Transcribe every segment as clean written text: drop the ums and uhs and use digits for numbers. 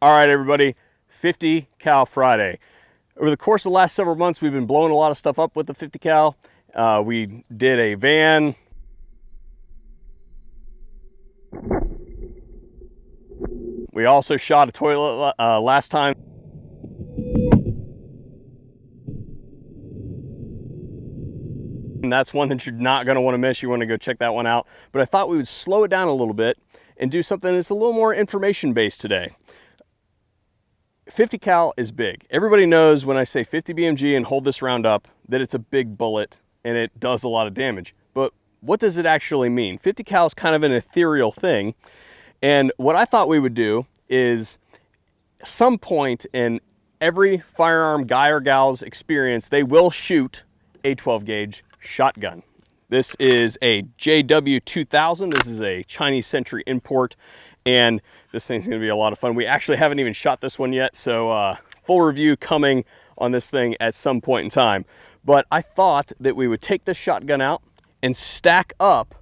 All right, everybody, 50 cal Friday. Over the course of the last several months, we've been blowing a lot of stuff up with the 50 cal. We did a van. We also shot a toilet last time. And that's one that you're not going to want to miss. You want to go check that one out. But I thought we would slow it down a little bit and do something that's a little more information based today. 50 cal is big. Everybody knows when I say 50 BMG and hold this round up that it's a big bullet and it does a lot of damage. But what does it actually mean? 50 cal is kind of an ethereal thing. And what I thought we would do is some point in every firearm guy or gal's experience, they will shoot a 12 gauge shotgun. This is a JW2000. This is a Chinese Century import, and this thing's gonna be a lot of fun. We actually haven't even shot this one yet, so full review coming on this thing at some point in time. But I thought that we would take this shotgun out and stack up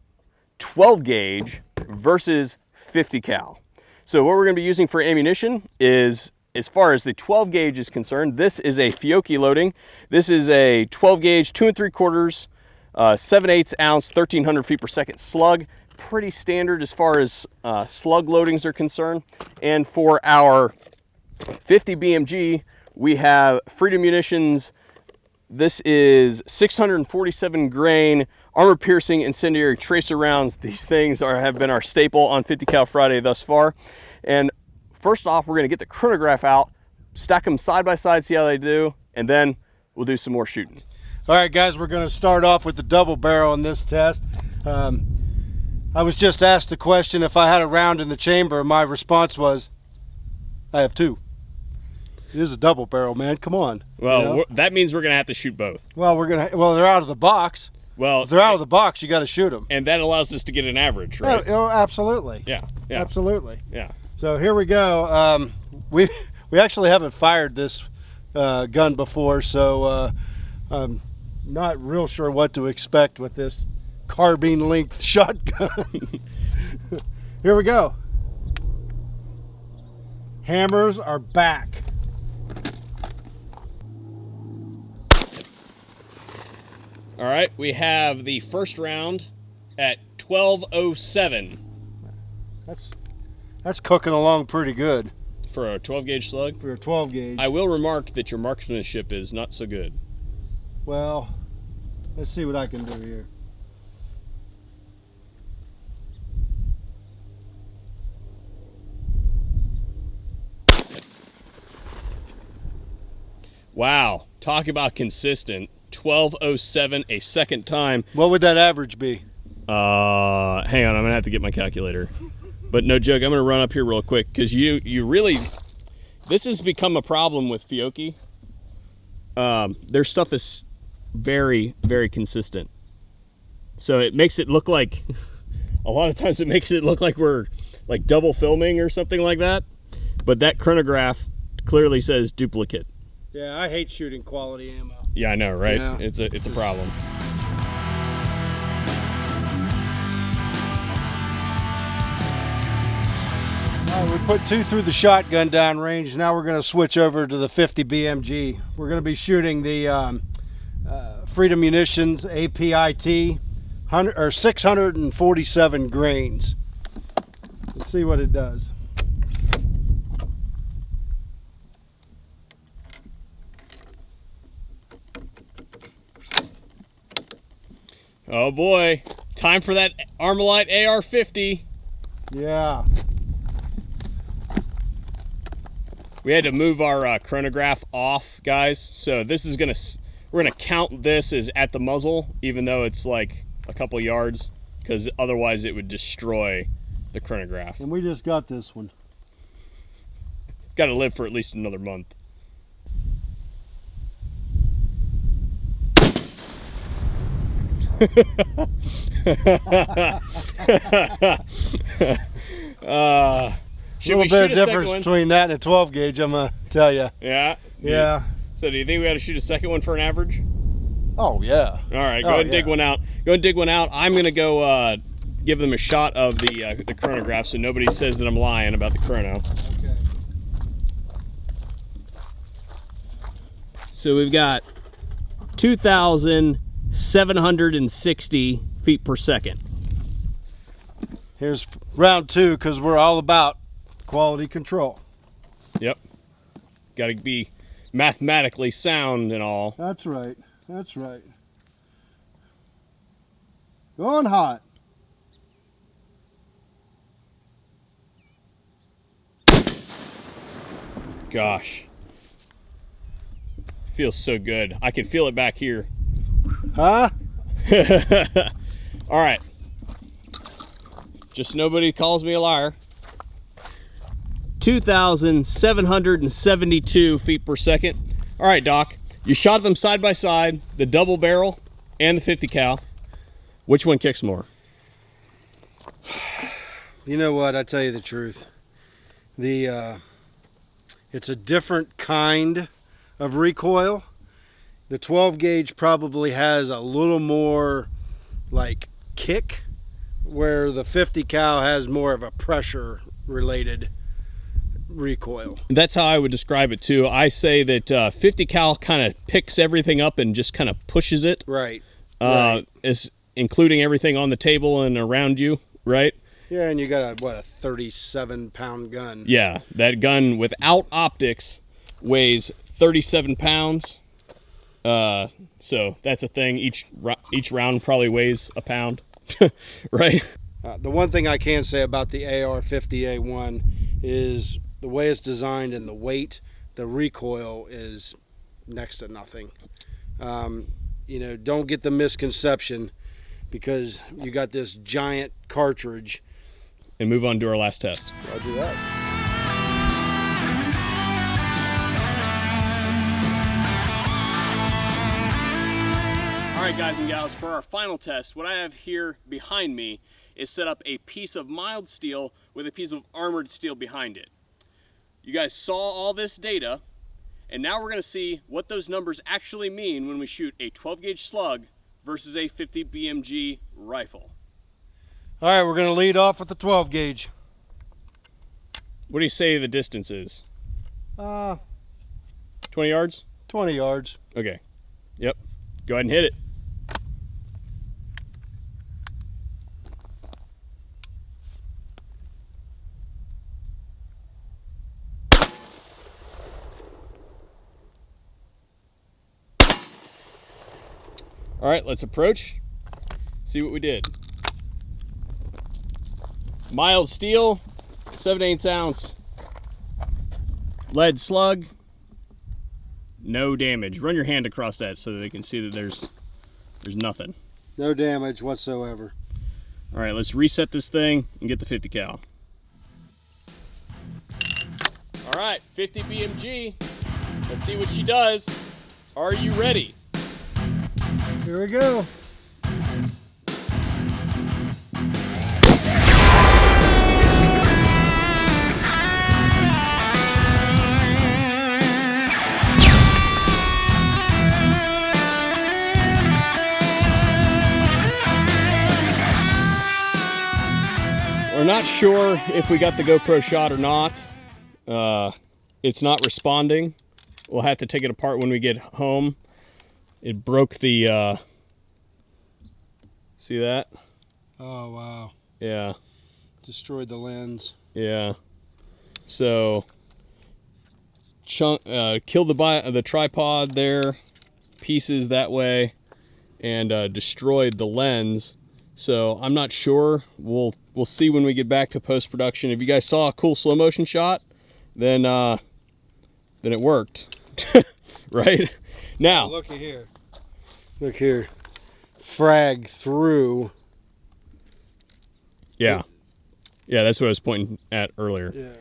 12 gauge versus 50 cal. So what we're gonna be using for ammunition is, as far as the 12 gauge is concerned, this is a Fiocchi loading. This is a 12 gauge, 2 3/4, 7/8 ounce, 1300 feet per second slug. Pretty standard as far as slug loadings are concerned. And for our 50 BMG, we have Freedom Munitions. This is 647 grain armor piercing incendiary tracer rounds. These things have been our staple on 50 cal Friday thus far. And first off, we're gonna get the chronograph out, stack them side by side, see how they do, and then we'll do some more shooting. All right, guys, we're gonna start off with the double barrel in this test. I was just asked the question if I had a round in the chamber. My response was, I have two. It is a double barrel, man, come on. Well, you know? that means we're gonna have to shoot both. Well, they're out of the box. Well, if they're out of the box, you gotta shoot them. And that allows us to get an average, right? Oh, absolutely. Yeah, Absolutely. Yeah. So here we go. We actually haven't fired this gun before, so I'm not real sure what to expect with this carbine length shotgun. Here we go. Hammers are back. All right, we have the first round at 12:07. That's cooking along pretty good. For a 12 gauge slug? For a 12 gauge. I will remark that your marksmanship is not so good. Well, let's see what I can do here. Wow, talk about consistent. 12:07 a second time. What would that average be? Hang on, I'm gonna have to get my calculator. But no joke, I'm gonna run up here real quick because you really, this has become a problem with Fiocchi. Their stuff is very, very consistent. So it makes it look like, a lot of times it makes it look like we're like double filming or something like that. But that chronograph clearly says duplicate. Yeah, I hate shooting quality ammo. Yeah, I know, right? Yeah. It's a problem. All right, we put two through the shotgun down range. Now we're going to switch over to the 50 BMG. We're going to be shooting the Freedom Munitions APIT 647 grains. Let's see what it does. Oh boy, time for that Armalite AR-50. Yeah. We had to move our chronograph off, guys. So this is we're gonna count this as at the muzzle, even though it's like a couple yards, because otherwise it would destroy the chronograph. And we just got this one. Got to live for at least another month. A little bit of difference between that and a 12 gauge, I'm gonna tell you. Yeah? Yeah. So do you think we ought to shoot a second one for an average? Oh yeah. All right, go ahead and dig one out. Go ahead and dig one out. I'm gonna go give them a shot of the chronograph so nobody says that I'm lying about the chrono. Okay. So we've got 2,760 feet per second. Here's round 2, because we're all about quality control. Yep. Got to be mathematically sound and all. That's right. That's right. Going hot. Gosh. Feels so good. I can feel it back here. Huh? All right. Just nobody calls me a liar. 2,772 feet per second. All right, Doc. You shot them side by side, the double barrel and the 50 cal. Which one kicks more? You know what? I tell you the truth. It's a different kind of recoil. The 12 gauge probably has a little more like kick, where the 50 cal has more of a pressure related recoil. That's how I would describe it too. I say that 50 cal kind of picks everything up and just kind of pushes it. Right. Is including everything on the table and around you, right? Yeah, and you got a 37-pound gun. Yeah, that gun without optics weighs 37 pounds. So that's a thing. Each round probably weighs a pound, right? The one thing I can say about the AR-50A1 is the way it's designed and the weight, the recoil is next to nothing. You know, don't get the misconception because you got this giant cartridge. And move on to our last test. I'll do that. All right, guys and gals, for our final test, what I have here behind me is set up a piece of mild steel with a piece of armored steel behind it. You guys saw all this data, and now we're gonna see what those numbers actually mean when we shoot a 12 gauge slug versus a 50 BMG rifle. All right, we're going to lead off with the 12 gauge. What do you say the distance is? 20 yards? 20 yards. Okay. Yep. Go ahead and hit it. All right, let's approach, see what we did. Mild steel, 7/8 ounce lead slug, no damage. Run your hand across that so that they can see that there's nothing. No damage whatsoever. All right, let's reset this thing and get the 50 cal. All right, 50 BMG. Let's see what she does. Are you ready? Here we go. We're not sure if we got the GoPro shot or not. It's not responding. We'll have to take it apart when we get home. It broke the, see that? Oh, wow. Yeah. Destroyed the lens. Yeah. So, killed the tripod there, pieces that way, and destroyed the lens. So I'm not sure. We'll see when we get back to post-production. If you guys saw a cool slow motion shot, then it worked, right? Now, oh, looky here. Look here. Frag through. Yeah. Yeah, that's what I was pointing at earlier. Yeah.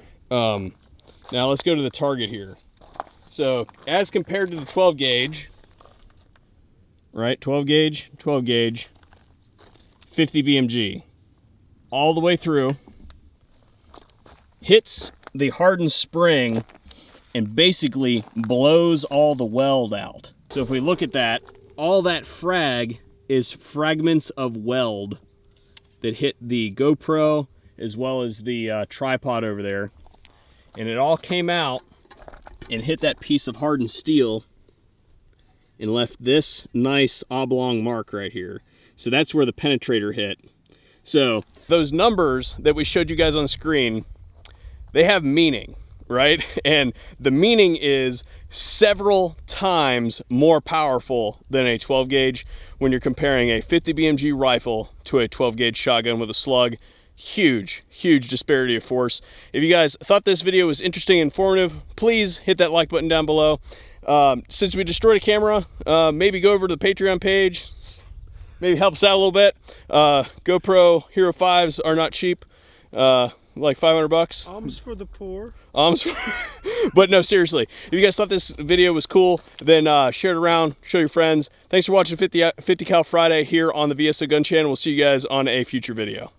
Now let's go to the target here. So as compared to the 12 gauge, right? 12 gauge, 50 BMG, all the way through, hits the hardened spring and basically blows all the weld out. So if we look at that, all that frag is fragments of weld that hit the GoPro as well as the tripod over there. And it all came out and hit that piece of hardened steel and left this nice oblong mark right here. So that's where the penetrator hit. So those numbers that we showed you guys on screen, they have meaning, right? And the meaning is several times more powerful than a 12 gauge when you're comparing a 50 BMG rifle to a 12 gauge shotgun with a slug. Huge disparity of force. If you guys thought this video was interesting and informative, please hit that like button down below. Since we destroyed a camera, maybe go over to the Patreon page, maybe help us out a little bit. GoPro Hero 5s are not cheap, like 500 bucks. Alms for the poor. But no, seriously, if you guys thought this video was cool, then share it around, show your friends. Thanks for watching 50 Cal Friday here on the VSO Gun Channel. We'll see you guys on a future video.